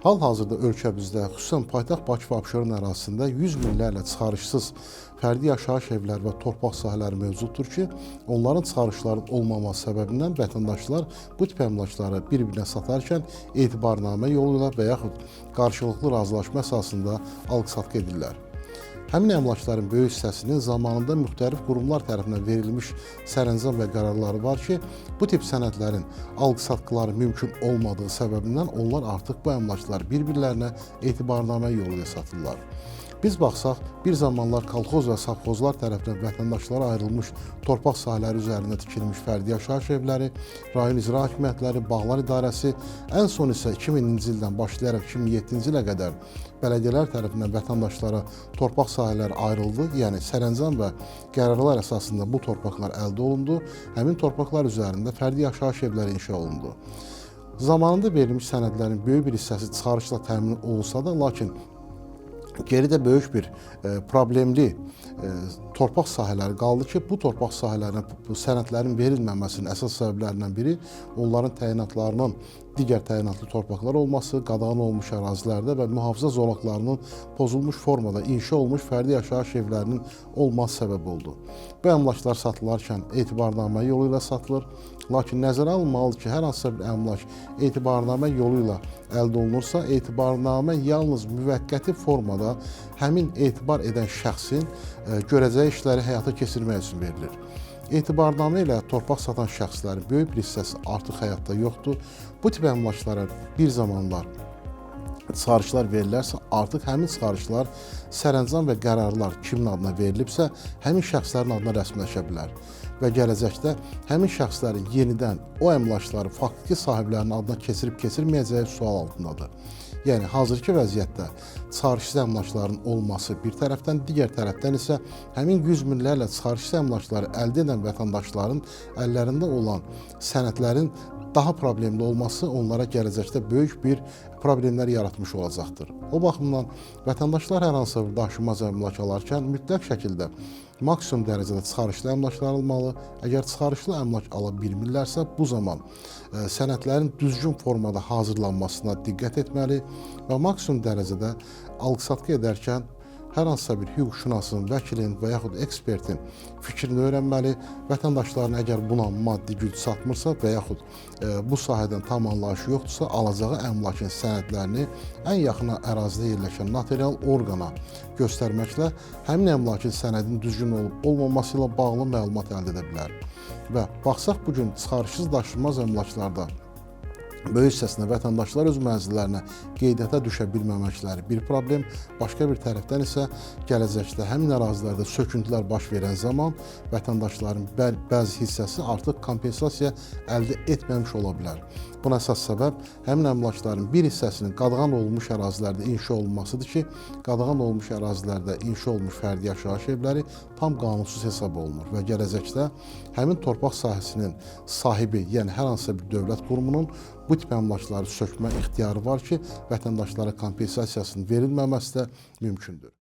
Hal-hazırda ölkəmizdə, xüsusən paytaxt Bakı və Abşeron ərazisində 100 minlərlə çıxarışsız fərdi yaşayış evləri və torpaq sahələri mövcuddur ki, onların çıxarışların olmaması səbəbindən vətəndaşlar bu tip əmlakları bir-birinə satarkən etibarnamə yolu ilə və yaxud qarşılıqlı razılaşma əsasında alqı-satqı edirlər. Həmin əmlakların böyük hissəsinin zamanında müxtəlif qurumlar tərəfindən verilmiş sərəncam və qərarları var ki, bu tip sənədlərin alqı-satqıları mümkün olmadığı səbəbindən onlar artıq bu əmlakları bir-birlərinə etibarnamə yolu ilə satırlar. Biz baxsaq, bir zamanlar kolxoz və savxozlar tərəfindən vətəndaşlara ayrılmış torpaq sahələri üzərində tikilmiş fərdi yaşayış evləri, rayon icra hakimiyyətləri, bağlar idarəsi, ən son isə 2000-ci ildən başlayaraq 2007-ci ilə qədər bələdiyyələr tərəfindən vətəndaşlara torpaq sahələri ayrıldı, yəni sərəncam və qərarlar əsasında bu torpaqlar əldə olundu, həmin torpaqlar üzərində fərdi yaşayış evləri inşa olundu. Zamanında verilmiş sənədlərin böyük bir hissəsi çıxarışla təmin olunsa da, lakin geridə böyük bir problemli torpaq sahələri qaldı ki, bu torpaq sahələrinə sənədlərin verilməməsinin əsas səbəblərindən biri onların təyinatlarının digər təyinatlı torpaqlar olması, qadağan olmuş ərazilərdə və mühafizə zolaqlarının pozulmuş formada inşa olmuş fərdi yaşayış evlərinin olması səbəb oldu. Bu əmlaklar satılarkən etibarnamə yolu ilə satılır, lakin nəzərə alınmalıdır ki, hər hansısa bir əmlak etibarnamə yolu ilə əldə olunursa, etibarnamə yalnız müvəqqəti formada həmin etibar edən şəxsin görəcəyi işləri həyata keçirmək üçün verilir. Etibarnamə ilə torpaq satan şəxslərin böyük bir hissəsi artıq həyatda yoxdur. Bu tip əmlaklara bir zamanlar çıxarışlar verilərsə, artıq həmin çıxarışlar sərəncam və qərarlar kimin adına verilibsə, həmin şəxslərin adına rəsmiləşə bilər. Və gələcəkdə həmin şəxslərin yenidən o əmlakları faktiki sahiblərinin adına keçirib-keçirməyəcəyi sual altındadır. Yəni, hazırki vəziyyətdə çıxarışsız əmlakların olması bir tərəfdən, digər tərəfdən isə həmin 100 minlərlə çıxarışsız əmlakları əldə edən vətəndaşların əllərində olan sənədlərin daha problemli olması onlara gələcəkdə böyük bir problemlər yaratmış olacaqdır. O baxımdan vətəndaşlar hər hansı bir daşınmaz əmlak alarkən mütləq şəkildə maksimum dərəcədə çıxarışlı əmlaklar almalı. Əgər çıxarışlı əmlak ala bilmirlərsə, bu zaman sənədlərin düzgün formada hazırlanmasına diqqət etməli və maksimum dərəcədə alqı-satqı edərkən hər hansısa bir hüquqşünasın, vəkilin və yaxud ekspertin fikrini öyrənməli, vətəndaşların əgər buna maddi güc çatmırsa və yaxud bu sahədən tam anlayışı yoxdursa, alacağı əmlakın sənədlərini ən yaxın ərazidə yerləşən notarial orqana göstərməklə həmin əmlakın sənədin düzgün olub-olmaması ilə bağlı məlumat əldə edə bilər. Və baxsaq, bugün çıxarışsız daşınmaz əmlaklarda böyük hissəsində vətəndaşlar öz mənzillərinə qeydiyyata düşə bilməməkləri bir problem, başqa bir tərəfdən isə gələcəkdə həmin ərazilərdə söküntülər baş verən zaman vətəndaşların bəzi hissəsi artıq kompensasiya əldə etməmiş ola bilər. Buna əsas səbəb həmin əmlakların bir hissəsinin qadağan olunmuş ərazilərdə inşa olunmasıdır ki, qadağan olunmuş ərazilərdə inşa olunmuş fərdi yaşayış evləri tam qanunsuz hesab olunur və gələcəkdə həmin torpaq sahəsinin sahibi, yəni hər hansısa bir dövlət qurumunun bu tip əmlakları sökmə ixtiyarı var ki, vətəndaşlara kompensasiyasının verilməməsi də mümkündür.